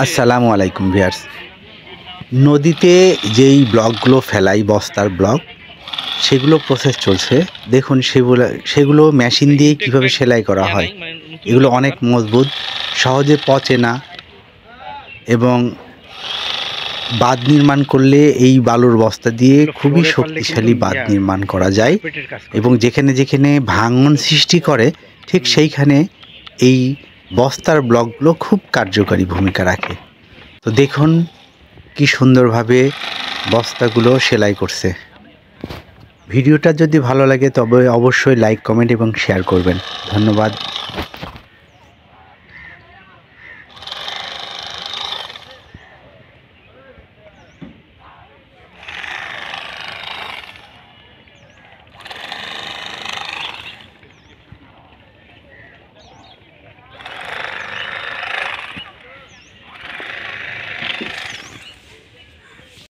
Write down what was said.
আসসালামু আলাইকুম ভিউয়ার্স। নদীতে যেই ব্লকগুলো ফেলাই বস্তার ব্লক, সেগুলো প্রসেস চলছে। দেখুন সেগুলো মেশিন দিয়ে কিভাবে সেলাই করা হয়। এগুলো অনেক মজবুত, সহজে পচে না এবং বাঁধ নির্মাণ করলে এই বালুর বস্তা দিয়ে খুবই শক্তিশালী বাঁধ নির্মাণ করা যায় এবং যেখানে যেখানে ভাঙন সৃষ্টি করে ঠিক সেইখানে এই বস্তার ব্লকগুলো খুব কার্যকারী ভূমিকা রাখে। তো দেখুন কি সুন্দরভাবে বস্তাগুলো সেলাই করছে। ভিডিওটা যদি ভালো লাগে তবে অবশ্যই লাইক, কমেন্ট এবং শেয়ার করবেন। ধন্যবাদ।